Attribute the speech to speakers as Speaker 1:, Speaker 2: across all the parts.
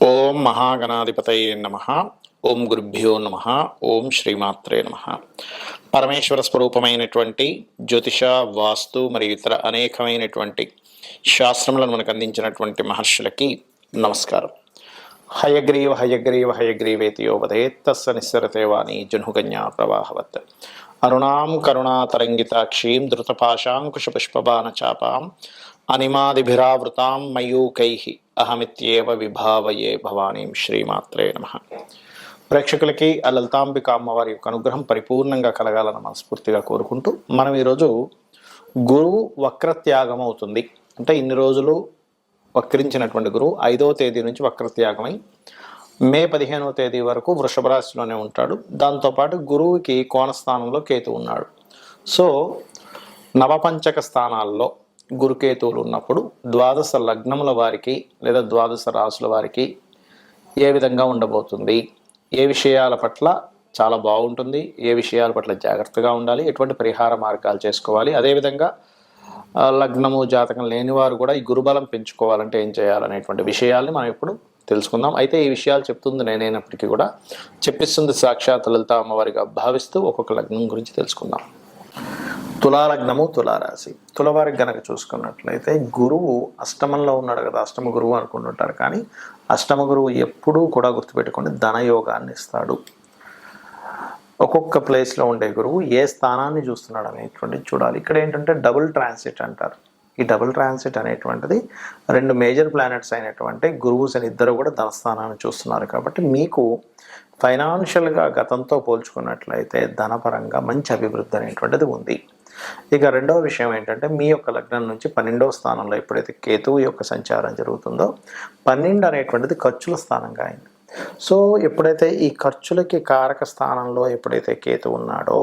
Speaker 1: ఓం మహాగణాధిపతయే నమః. ఓం గురుభ్యో నమః. ఓం శ్రీమాత్రే నమః. పరమేశ్వర స్వరూపమైనటువంటి జ్యోతిష, వాస్తు మరియు ఇతర అనేకమైనటువంటి శాస్త్రములను మనకు అందించినటువంటి మహర్షులకి నమస్కారం. హయగ్రీవ హయగ్రీవ హయగ్రీవేతి యోవదేత్ తస్స నిస్సరతే వాణి జహ్నుకన్యా ప్రవాహవత్. అరుణాం కరుణాతరంగితాక్షీం ధృతపాశాంకుశపుష్పబాణచాపాం అనిమాదిభిరావృతాం మయూకైః అహమిత్యేవ విభావయే భవానీం. శ్రీమాత్రే నమః. ప్రేక్షకులకి ఆ లలితాంబిక అమ్మవారి యొక్క అనుగ్రహం పరిపూర్ణంగా కలగాలని మనస్ఫూర్తిగా కోరుకుంటూ మనం ఈరోజు గురువు వక్రత్యాగం అవుతుంది అంటే ఇన్ని రోజులు వక్రించినటువంటి గురువు 5వ తేదీ నుంచి వక్రత్యాగమై మే 15వ తేదీ వరకు వృషభ రాశిలోనే ఉంటాడు. దాంతోపాటు గురువుకి కోణస్థానంలో కేతు ఉన్నాడు. సో నవపంచక స్థానాల్లో గురుకేతువులు ఉన్నప్పుడు ద్వాదశ లగ్నముల వారికి లేదా ద్వాదశ రాశుల వారికి ఏ విధంగా ఉండబోతుంది, ఏ విషయాల పట్ల చాలా బాగుంటుంది, ఏ విషయాల పట్ల జాగ్రత్తగా ఉండాలి, ఎటువంటి పరిహార మార్గాలు చేసుకోవాలి, అదేవిధంగా లగ్నము జాతకం లేనివారు కూడా ఈ గురుబలం పెంచుకోవాలంటే ఏం చేయాలనేటువంటి విషయాల్ని మనం ఇప్పుడు తెలుసుకుందాం. అయితే ఈ విషయాలు చెప్తుంది నేనైనప్పటికీ కూడా చెప్పిస్తుంది సాక్షాత్ లలిత అమ్మవారిగా భావిస్తూ ఒక్కొక్క లగ్నం గురించి తెలుసుకుందాం. తులాలగ్నము, తులారాశి. తులవారికి గనక చూసుకున్నట్లయితే గురువు అష్టమంలో ఉన్నాడు కదా, అష్టమ గురువు అనుకుంటుంటారు. కానీ అష్టమ గురువు ఎప్పుడూ కూడా గుర్తుపెట్టుకోండి ధనయోగాన్ని ఇస్తాడు. ఒక్కొక్క ప్లేస్లో ఉండే గురువు ఏ స్థానాన్ని చూస్తున్నాడు అనేటువంటిది చూడాలి. ఇక్కడ ఏంటంటే డబుల్ ట్రాన్సిట్ అంటారు. ఈ డబుల్ ట్రాన్సిట్ అనేటువంటిది 2 మేజర్ ప్లానెట్స్ అయినటువంటి గురువు శని ఇద్దరు కూడా ధనస్థానాన్ని చూస్తున్నారు. కాబట్టి మీకు ఫైనాన్షియల్గా గతంతో పోల్చుకున్నట్లయితే ధనపరంగా మంచి అభివృద్ధి అనేటువంటిది ఉంది. ఇక రెండవ విషయం ఏంటంటే మీ యొక్క లగ్నం నుంచి 12వ స్థానంలో ఎప్పుడైతే కేతువు యొక్క సంచారం జరుగుతుందో 12 అనేటువంటిది ఖర్చుల స్థానంగా అయింది. సో ఎప్పుడైతే ఈ ఖర్చులకి కారక స్థానంలో ఎప్పుడైతే కేతు ఉన్నాడో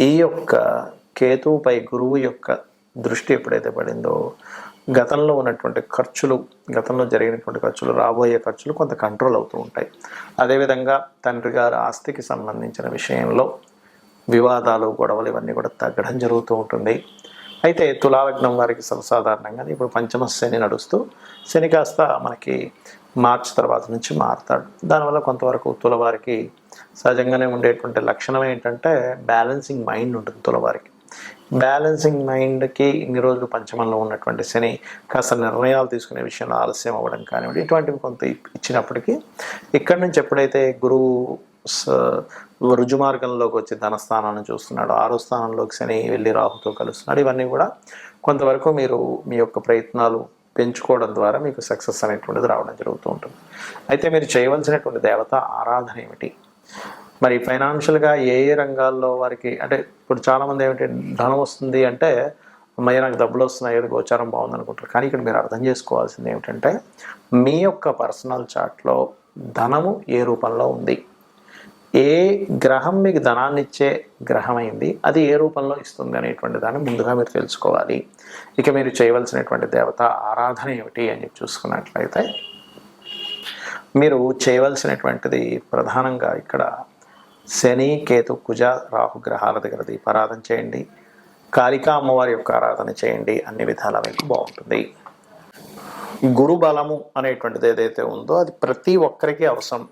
Speaker 1: ఈ యొక్క కేతువుపై గురువు యొక్క దృష్టి ఎప్పుడైతే పడిందో గతంలో ఉన్నటువంటి ఖర్చులు, గతంలో జరిగినటువంటి ఖర్చులు, రాబోయే ఖర్చులు కొంత కంట్రోల్ అవుతూ ఉంటాయి. అదేవిధంగా తండ్రి గారి ఆస్తికి సంబంధించిన విషయంలో వివాదాలు, గొడవలు ఇవన్నీ కూడా తగ్గడం జరుగుతూ ఉంటుంది. అయితే తులాలగ్నం వారికి సర్వసాధారణంగా ఇప్పుడు పంచమ శని నడుస్తూ శని కాస్త మనకి మార్చి తర్వాత నుంచి మారుతాడు. దానివల్ల కొంతవరకు తులవారికి సహజంగానే ఉండేటువంటి లక్షణం ఏంటంటే బ్యాలెన్సింగ్ మైండ్ ఉంటుంది. తులవారికి బ్యాలెన్సింగ్ మైండ్కి ఇన్ని రోజులు పంచమంలో ఉన్నటువంటి శని కాస్త నిర్ణయాలు తీసుకునే విషయంలో ఆలస్యం అవ్వడం కానివ్వండి ఇటువంటివి కొంత ఇచ్చినప్పటికీ ఇక్కడి నుంచి ఎప్పుడైతే గురువు రుజుమార్గంలోకి వచ్చి ధనస్థానాన్ని చూస్తున్నాడు, 6వ స్థానంలోకి శని వెళ్ళి రాహుతో కలుస్తున్నాడు. ఇవన్నీ కూడా కొంతవరకు మీరు మీ యొక్క ప్రయత్నాలు పెంచుకోవడం ద్వారా మీకు సక్సెస్ అనేటువంటిది రావడం జరుగుతూ ఉంటుంది. అయితే మీరు చేయవలసినటువంటి దేవత ఆరాధన ఏమిటి, మరి ఫైనాన్షియల్గా ఏ ఏ రంగాల్లో వారికి అంటే ఇప్పుడు చాలామంది ఏమిటి ధనం వస్తుంది అంటే అమ్మయ్య నాకు డబ్బులు వస్తున్నాయి ఏదో గోచారం బాగుంది అనుకుంటారు. కానీ ఇక్కడ మీరు అర్థం చేసుకోవాల్సింది ఏమిటంటే మీ యొక్క పర్సనల్ చార్ట్లో ధనము ఏ రూపంలో ఉంది, ఏ గ్రహం మీకు ధనాన్ని ఇచ్చే గ్రహమైంది, అది ఏ రూపంలో ఇస్తుంది అనేటువంటి దాన్ని ముందుగా మీరు తెలుసుకోవాలి. ఇక మీరు చేయవలసినటువంటి దేవత ఆరాధన ఏమిటి అని చెప్పి చూసుకున్నట్లయితే మీరు చేయవలసినటువంటిది ప్రధానంగా ఇక్కడ శని, కేతు, కుజ, రాహు గ్రహాల దగ్గర దీపారాధన చేయండి. కాళికా అమ్మవారి యొక్క ఆరాధన చేయండి. అన్ని విధాల మీకు బాగుంటుంది. గురు బలము అనేటువంటిది ఏదైతే ఉందో అది ప్రతి ఒక్కరికి అవసరం.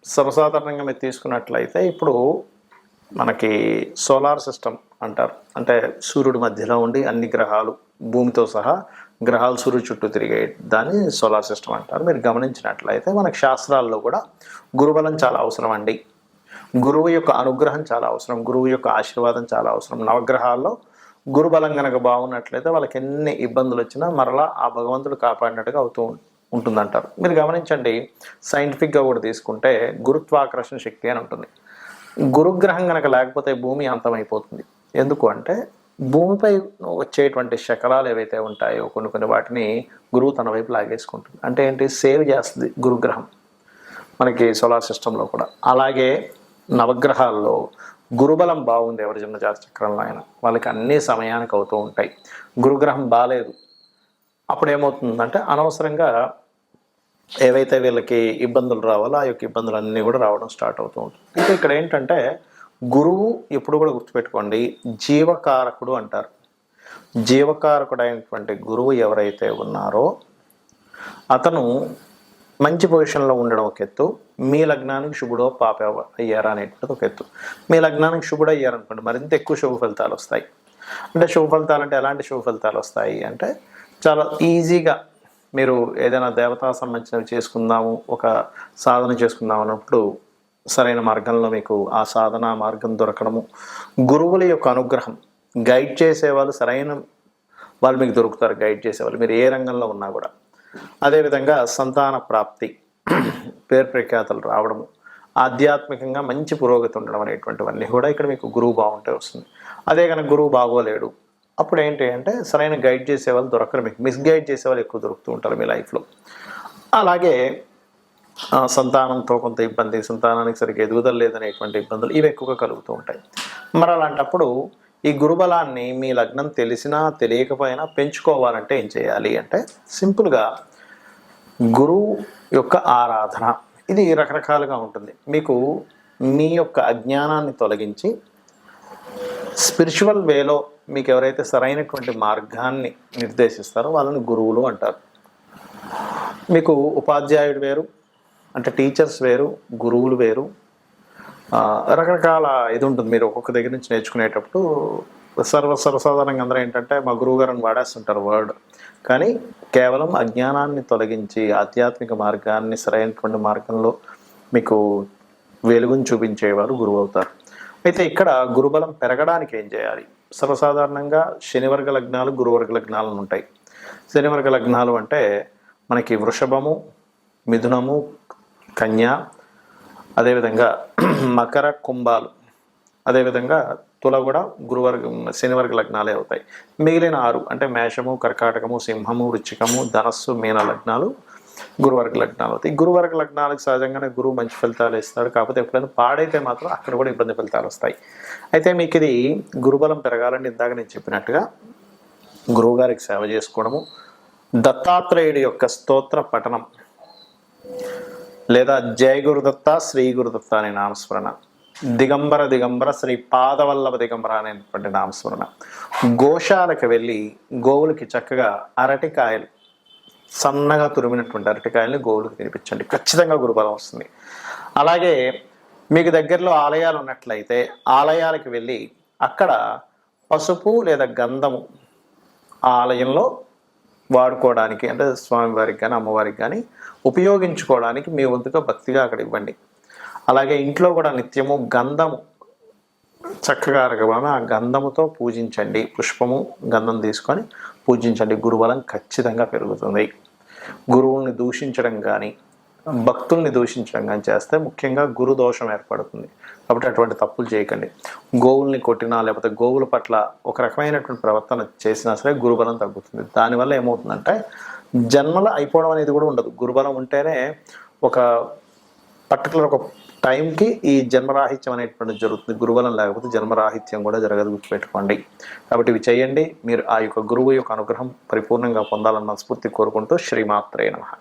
Speaker 1: సర్వసాధారణంగా మీరు తీసుకున్నట్లయితే ఇప్పుడు మనకి సోలార్ సిస్టమ్ అంటారు. అంటే సూర్యుడి మధ్యలో ఉండి అన్ని గ్రహాలు భూమితో సహా గ్రహాలు సూర్యుడు చుట్టూ తిరిగే దాన్ని సోలార్ సిస్టమ్ అంటారు. మీరు గమనించినట్లయితే మనకి శాస్త్రాల్లో కూడా గురుబలం చాలా అవసరం అండి. గురువు యొక్క అనుగ్రహం చాలా అవసరం, గురువు యొక్క ఆశీర్వాదం చాలా అవసరం. నవగ్రహాల్లో గురుబలం కనుక బాగున్నట్లయితే వాళ్ళకి ఎన్ని ఇబ్బందులు వచ్చినా మరలా ఆ భగవంతుడు కాపాడినట్టుగా అవుతూ ఉంటుందంటారు. మీరు గమనించండి, సైంటిఫిక్గా కూడా తీసుకుంటే గురుత్వాకర్షణ శక్తి అని ఉంటుంది. గురుగ్రహం కనుక లేకపోతే భూమి అంతమైపోతుంది. ఎందుకు అంటే భూమిపై వచ్చేటువంటి శకలాలు ఏవైతే ఉంటాయో కొన్ని వాటిని గురువు తన వైపు లాగేసుకుంటుంది. అంటే ఏంటి, సేవ్ చేస్తుంది గురుగ్రహం మనకి సోలార్ సిస్టంలో కూడా. అలాగే నవగ్రహాల్లో గురుబలం బాగుంది ఎవరి జన్మ జాతక చక్రంలో అయినా వాళ్ళకి అన్ని సమయానికి అవుతూ ఉంటాయి. గురుగ్రహం బాగాలేదు అప్పుడు ఏమవుతుందంటే అనవసరంగా ఏవైతే వీళ్ళకి ఇబ్బందులు రావాలో ఆ యొక్క ఇబ్బందులు అన్నీ కూడా రావడం స్టార్ట్ అవుతూ ఉంటుంది. ఇంకా ఇక్కడ ఏంటంటే గురువు ఎప్పుడు కూడా గుర్తుపెట్టుకోండి జీవకారకుడు అంటారు. జీవకారకుడైనటువంటి గురువు ఎవరైతే ఉన్నారో అతను మంచి పొజిషన్లో ఉండడం ఒక ఎత్తు, మీ లగ్నానికి శుభుడో పాప అయ్యారా అనేటువంటిది ఒక ఎత్తు. మీ లగ్నానికి శుభుడు అయ్యారనుకోండి మరింత ఎక్కువ శుభ ఫలితాలు వస్తాయి. అంటే శుభ ఫలితాలు అంటే ఎలాంటి శుభ ఫలితాలు వస్తాయి అంటే చాలా ఈజీగా మీరు ఏదైనా దేవతా సంబంధించినవి చేసుకుందాము, ఒక సాధన చేసుకుందాం అన్నప్పుడు సరైన మార్గంలో మీకు ఆ సాధన మార్గం దొరకడము, గురువుల యొక్క అనుగ్రహం, గైడ్ చేసేవాళ్ళు సరైన వాళ్ళు మీకు దొరుకుతారు, గైడ్ చేసేవాళ్ళు మీరు ఏ రంగంలో ఉన్నా కూడా. అదేవిధంగా సంతాన ప్రాప్తి, పేరు ప్రఖ్యాతలు రావడము, ఆధ్యాత్మికంగా మంచి పురోగతి ఉండడం అనేటువంటివన్నీ కూడా ఇక్కడ మీకు గురువు బాగుంటే వస్తుంది. అదే కనుక గురువు బాగోలేడు అప్పుడు ఏంటి అంటే సరైన గైడ్ చేసేవాళ్ళు దొరకరు, మీకు మిస్గైడ్ చేసేవాళ్ళు ఎక్కువ దొరుకుతూ ఉంటారు మీ లైఫ్లో. అలాగే సంతానంతో కొంత ఇబ్బంది, సంతానానికి సరిగ్గా ఎదుగుదల లేదనేటువంటి ఇబ్బందులు ఇవి ఎక్కువగా కలుగుతూ ఉంటాయి. మరి అలాంటప్పుడు ఈ గురుబలాన్ని మీ లగ్నం తెలిసినా తెలియకపోయినా పెంచుకోవాలంటే ఏం చేయాలి అంటే సింపుల్గా గురువు యొక్క ఆరాధన. ఇది రకరకాలుగా ఉంటుంది. మీకు మీ యొక్క అజ్ఞానాన్ని తొలగించి స్పిరిచువల్ వేలో మీకు ఎవరైతే సరైనటువంటి మార్గాన్ని నిర్దేశిస్తారో వాళ్ళని గురువులు అంటారు. మీకు ఉపాధ్యాయుడు వేరు, అంటే టీచర్స్ వేరు, గురువులు వేరు, రకరకాల ఇది ఉంటుంది. మీరు ఒక్కొక్క దగ్గర నుంచి నేర్చుకునేటప్పుడు సర్వసాధారణంగా అందరూ ఏంటంటే మా గురువు గారిని వాడేస్తుంటారు వర్డ్, కానీ కేవలం అజ్ఞానాన్ని తొలగించి ఆధ్యాత్మిక మార్గాన్ని సరైనటువంటి మార్గంలో మీకు వెలుగుని చూపించేవారు గురువు అవుతారు. అయితే ఇక్కడ గురుబలం పెరగడానికి ఏం చేయాలి? సర్వసాధారణంగా శనివర్గ లగ్నాలు, గురువర్గ లగ్నాలు ఉంటాయి. శనివర్గ లగ్నాలు అంటే మనకి వృషభము, మిథునము, కన్య, అదేవిధంగా మకర, కుంభాలు, అదేవిధంగా తుల కూడా శనివర్గ లగ్నాలే అవుతాయి. మిగిలిన 6 అంటే మేషము, కర్కాటకము, సింహము, వృశ్చికము, ధనస్సు, మీన లగ్నాలు గురువర్గ లగ్నాలు అవుతాయి. గురువర్గ లగ్నాలకు సహజంగానే గురువు మంచి ఫలితాలు ఇస్తాడు, కాకపోతే ఎప్పుడైనా పాడైతే మాత్రం అక్కడ కూడా ఇబ్బంది ఫలితాలు వస్తాయి. అయితే మీకు ఇది గురుబలం పెరగాలంటే ఇందాక నేను చెప్పినట్టుగా గురువు గారికి సేవ చేసుకోవడము, దత్తాత్రేయుడి యొక్క స్తోత్ర పఠనం లేదా జయ గురుదత్త, శ్రీ గురుదత్త అనే నామస్మరణ, దిగంబర దిగంబర శ్రీ పాదవల్లభ దిగంబర అనేటువంటి నామస్మరణ, గోశాలకు వెళ్ళి గోవులకి చక్కగా అరటికాయలు, సన్నగా తురిమినటువంటి అరటికాయలని గోవులకు తినిపించండి, ఖచ్చితంగా గురుబలం వస్తుంది. అలాగే మీకు దగ్గరలో ఆలయాలు ఉన్నట్లయితే ఆలయాలకు వెళ్ళి అక్కడ పసుపు లేదా గంధము ఆ ఆలయంలో వాడుకోవడానికి, అంటే స్వామివారికి కానీ అమ్మవారికి కానీ ఉపయోగించుకోవడానికి మీ వంతుగా భక్తిగా అక్కడ ఇవ్వండి. అలాగే ఇంట్లో కూడా నిత్యము గంధము చక్కగా అరగబడి ఆ గంధముతో పూజించండి, పుష్పము గంధం తీసుకొని పూజించండి. గురుబలం ఖచ్చితంగా పెరుగుతుంది. గురువుల్ని దూషించడం కానీ భక్తుల్ని దూషించడం కానీ చేస్తే ముఖ్యంగా గురు దోషం ఏర్పడుతుంది. కాబట్టి అటువంటి తప్పులు చేయకండి. గోవుల్ని కొట్టినా లేకపోతే గోవుల పట్ల ఒక రకమైనటువంటి ప్రవర్తన చేసినా సరే గురుబలం తగ్గుతుంది. దానివల్ల ఏమవుతుందంటే జన్మల అయిపోవడం అనేది కూడా ఉండదు. గురుబలం ఉంటేనే ఒక పర్టికులర్ ఒక టైంకి ఈ జన్మరాహిత్యం అనేటువంటిది జరుగుతుంది. గురుబలం లేకపోతే జన్మరాహిత్యం కూడా జరగదు, గుర్తుపెట్టుకోండి. కాబట్టి ఇవి చేయండి. మీరు ఆ యొక్క గురువు యొక్క అనుగ్రహం పరిపూర్ణంగా పొందాలన్న స్ఫూర్తి కోరుకుంటూ శ్రీమాత్రే నమః.